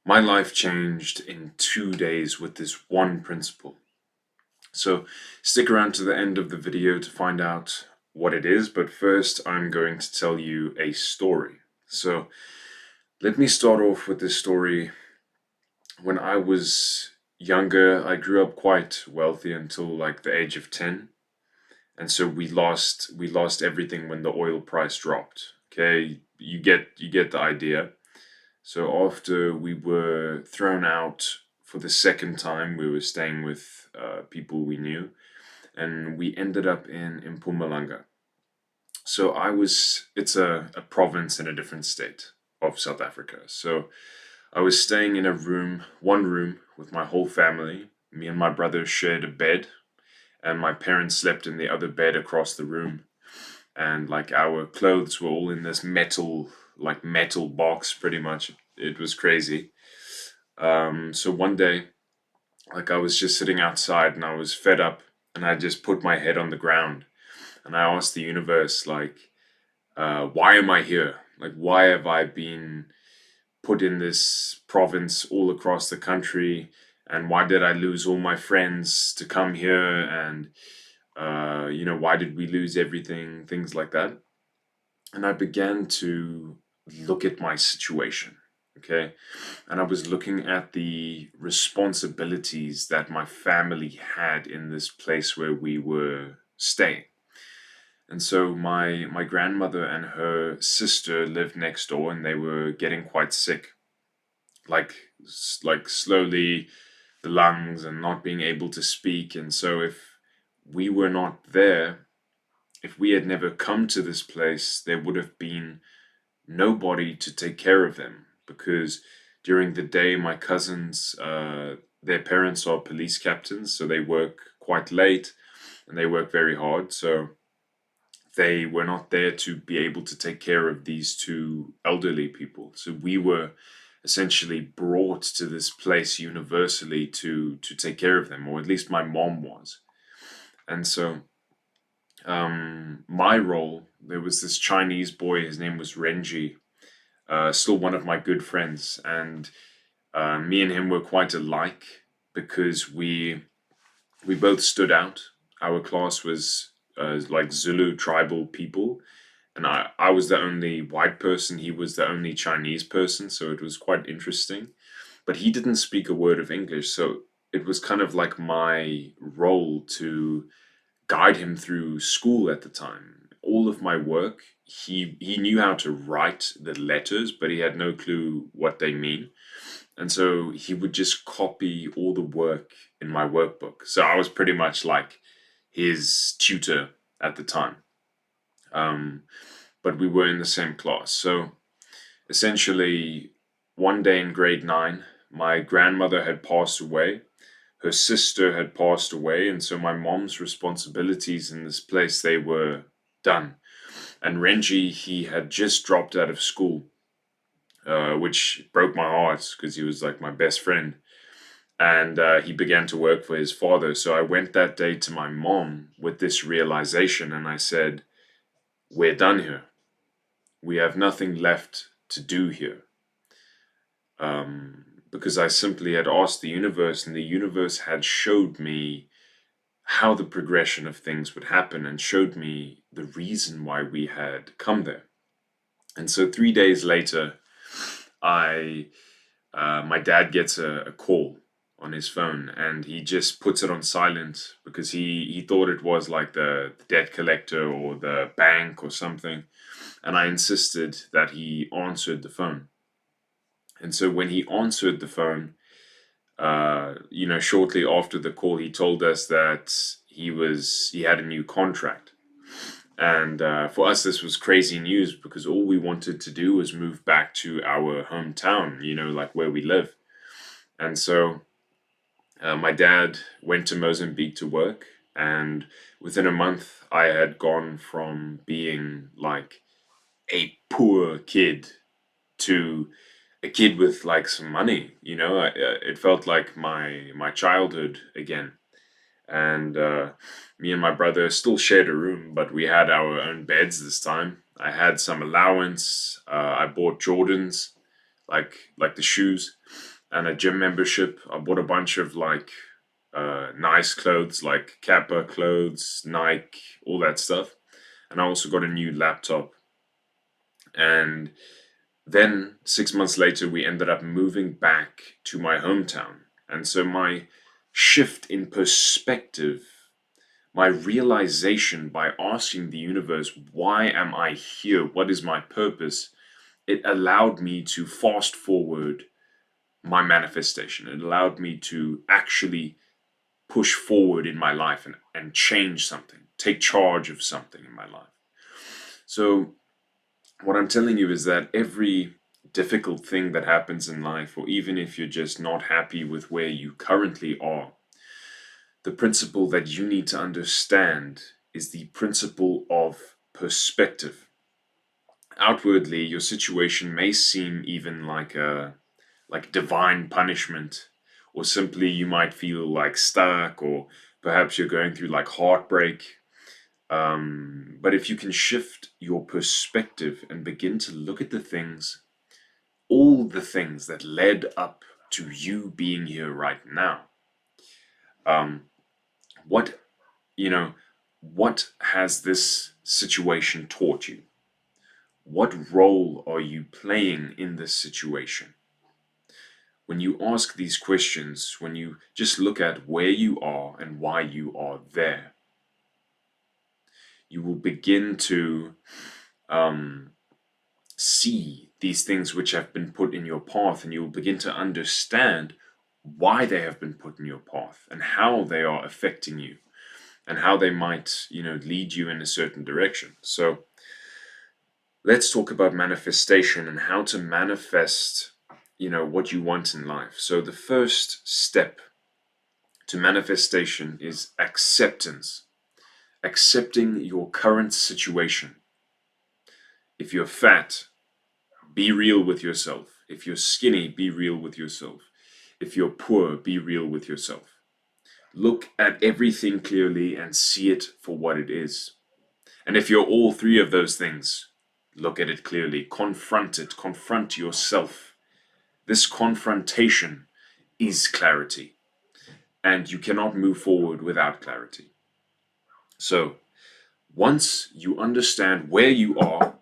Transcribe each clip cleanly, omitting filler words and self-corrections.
My life changed in 2 days with this one principle. So stick around to the end of the video to find out what it is, but first I'm going to tell you a story. So let me start off with this story. When I was younger, I grew up quite wealthy until like the age of 10. And so we lost everything when the oil price dropped. Okay, you get the idea. So after we were thrown out for the second time, we were staying with people we knew, and we ended up in Mpumalanga. So it's a province in a different state of South Africa. So I was staying in one room with my whole family. Me and my brother shared a bed, and my parents slept in the other bed across the room. And like our clothes were all in this metal box, pretty much. It was crazy. So one day, like I was just sitting outside and I was fed up and I just put my head on the ground and I asked the universe, like, why am I here? Like, why have I been put in this province all across the country? And why did I lose all my friends to come here? And, why did we lose everything? Things like that. And I began to look at my situation. Okay. And I was looking at the responsibilities that my family had in this place where we were staying. And so my grandmother and her sister lived next door and they were getting quite sick. Like like slowly the lungs and not being able to speak. And so if we were not there, if we had never come to this place, there would have been nobody to take care of them because during the day my cousins their parents are police captains, so they work quite late and they work very hard, so they were not there to be able to take care of these two elderly people. So we were essentially brought to this place universally to take care of them, or at least my mom was. And so my role, there was this Chinese boy, his name was Renji, still one of my good friends, and me and him were quite alike because we both stood out. Our class was like Zulu tribal people, and I was the only white person. He was the only Chinese person, so it was quite interesting. But he didn't speak a word of English, so it was kind of like my role to guide him through school at the time. All of my work, he knew how to write the letters, but he had no clue what they mean. And so he would just copy all the work in my workbook. So I was pretty much like his tutor at the time. Um, but we were in the same class. So essentially, one day in grade nine, my grandmother had passed away. Her sister had passed away, and so my mom's responsibilities in this place, they were done. And Renji, he had just dropped out of school, which broke my heart because he was like my best friend. And he began to work for his father. So I went that day to my mom with this realization, and I said, "We're done here. We have nothing left to do here." Because I simply had asked the universe, and the universe had showed me how the progression of things would happen and showed me the reason why we had come there. And so 3 days later, I my dad gets a call on his phone and he just puts it on silent because he thought it was like the debt collector or the bank or something. And I insisted that he answered the phone. And so when he answered the phone, shortly after the call, he told us that he had a new contract. And for us, this was crazy news because all we wanted to do was move back to our hometown, like where we live. And so my dad went to Mozambique to work, and within a month, I had gone from being like a poor kid to a kid with like some money. It felt like my childhood again. And me and my brother still shared a room, but we had our own beds this time. I had some allowance. I bought Jordans, like the shoes, and a gym membership. I bought a bunch of like nice clothes, like Kappa clothes, Nike, all that stuff. And I also got a new laptop. And then 6 months later, we ended up moving back to my hometown. And so my shift in perspective, my realization by asking the universe, why am I here? What is my purpose? It allowed me to fast forward my manifestation. It allowed me to actually push forward in my life and change something, take charge of something in my life. So, what I'm telling you is that every difficult thing that happens in life, or even if you're just not happy with where you currently are, the principle that you need to understand is the principle of perspective. Outwardly, your situation may seem even like divine punishment, or simply you might feel like stuck, or perhaps you're going through like heartbreak. But if you can shift your perspective and begin to look at the things, all the things that led up to you being here right now, um, what you know, what has this situation taught you? What role are you playing in this situation? When you ask these questions, when you just look at where you are and why you are there, you will begin to um, see these things which have been put in your path, and you will begin to understand why they have been put in your path and how they are affecting you and how they might, lead you in a certain direction. So let's talk about manifestation and how to manifest, what you want in life. So the first step to manifestation is acceptance. Accepting your current situation. If you're fat, be real with yourself. If you're skinny, be real with yourself. If you're poor, be real with yourself. Look at everything clearly and see it for what it is. And if you're all three of those things, look at it clearly. Confront it. Confront yourself. This confrontation is clarity. And you cannot move forward without clarity. So, once you understand where you are,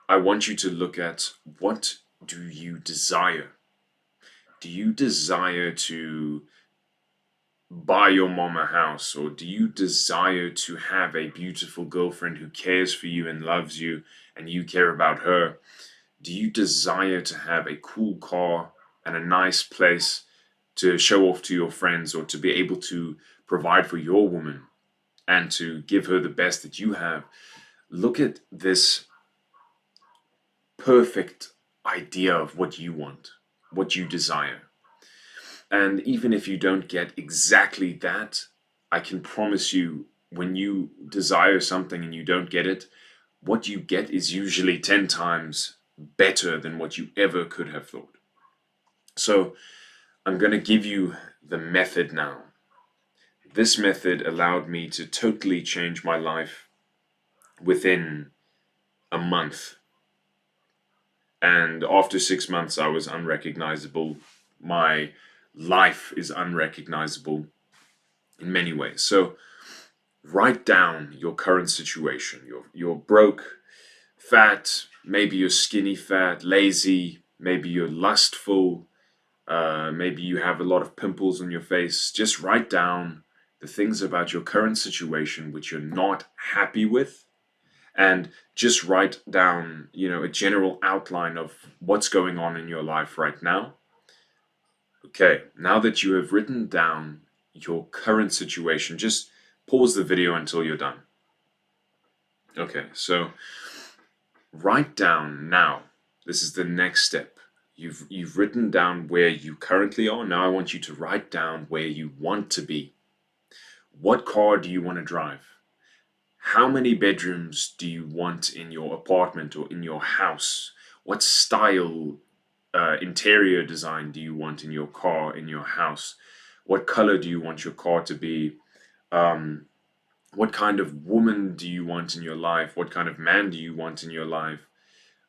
I want you to look at, what do you desire? Do you desire to buy your mom a house, or do you desire to have a beautiful girlfriend who cares for you and loves you and you care about her? Do you desire to have a cool car and a nice place to show off to your friends, or to be able to provide for your woman and to give her the best that you have? Look at this perfect idea of what you want, what you desire. And even if you don't get exactly that, I can promise you, when you desire something and you don't get it, what you get is usually 10 times better than what you ever could have thought. So I'm going to give you the method now. This method allowed me to totally change my life within a month. And after 6 months, I was unrecognizable. My life is unrecognizable in many ways. So write down your current situation. You're broke, fat, maybe you're skinny fat, lazy, maybe you're lustful, maybe you have a lot of pimples on your face. Just write down the things about your current situation which you're not happy with, and just write down, a general outline of what's going on in your life right now. Okay, now that you have written down your current situation, just pause the video until you're done. Okay, so write down now. This is the next step. You've written down where you currently are. Now I want you to write down where you want to be. What car do you want to drive? How many bedrooms do you want in your apartment or in your house? What style, interior design do you want in your car, in your house? What color do you want your car to be? Um, what kind of woman do you want in your life? What kind of man do you want in your life?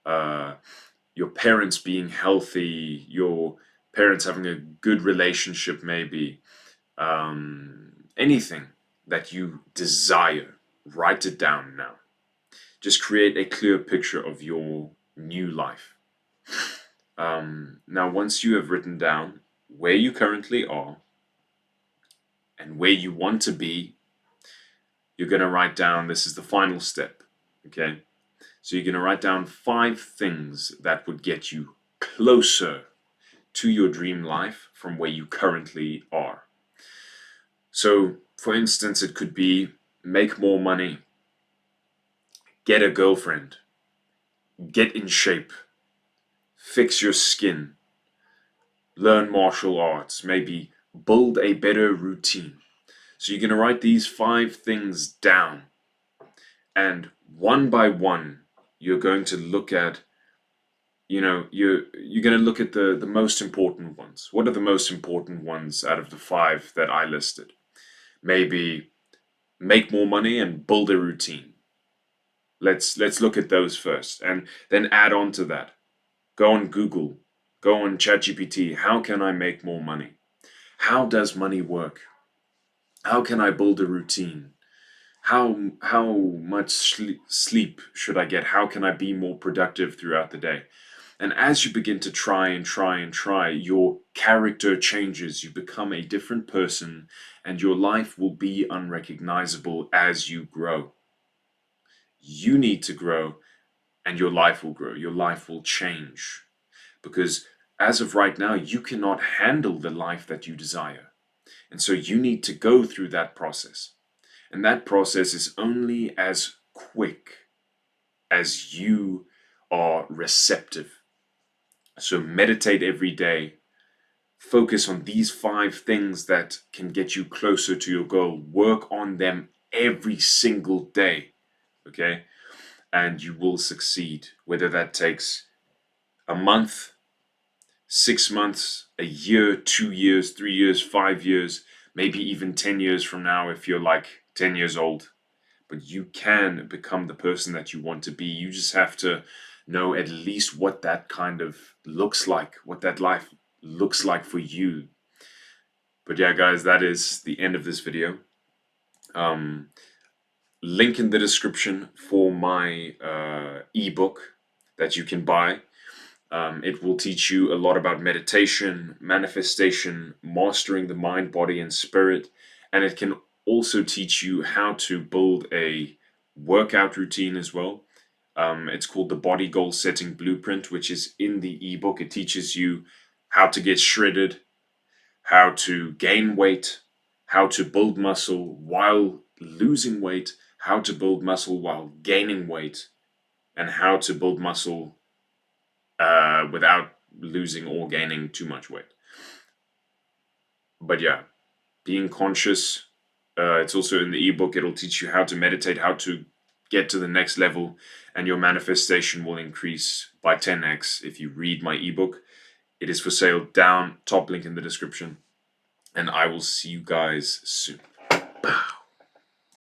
Uh, your parents being healthy, your parents having a good relationship, maybe anything that you desire, write it down now. Just create a clear picture of your new life. Now, once you have written down where you currently are and where you want to be, you're going to write down, this is the final step, okay? So you're going to write down 5 things that would get you closer to your dream life from where you currently are. So, for instance, it could be make more money, get a girlfriend, get in shape, fix your skin, learn martial arts, maybe build a better routine. So you're going to write these 5 things down, and one by one, you're going to look at, you're going to look at the most important ones. What are the most important ones out of the 5 that I listed? Maybe make more money and build a routine. Let's look at those first, and then add on to that. Go on Google, go on ChatGPT. How can I make more money? How does money work? How can I build a routine? How much sleep should I get? How can I be more productive throughout the day? And as you begin to try and try and try, your character changes. You become a different person, and your life will be unrecognizable as you grow. You need to grow, and your life will grow. Your life will change. Because as of right now, you cannot handle the life that you desire. And so you need to go through that process. And that process is only as quick as you are receptive. So meditate every day. Focus on these 5 things that can get you closer to your goal. Work on them every single day. Okay? And you will succeed. Whether that takes a month, 6 months, a year, 2 years, 3 years, 5 years, maybe even 10 years from now if you're like 10 years old. But you can become the person that you want to be. You just have to know at least what that kind of looks like, what that life looks like for you. But yeah, guys, that is the end of this video. Link in the description for my ebook that you can buy. It will teach you a lot about meditation, manifestation, mastering the mind, body, and spirit. And it can also teach you how to build a workout routine as well. It's called the Body Goal Setting Blueprint, which is in the ebook. It teaches you how to get shredded, how to gain weight, how to build muscle while losing weight, how to build muscle while gaining weight, and how to build muscle without losing or gaining too much weight. But yeah, being conscious, it's also in the ebook. It'll teach you how to meditate, how to get to the next level, and your manifestation will increase by 10x if you read my ebook. It is for sale down, top link in the description, and I will see you guys soon. Bow.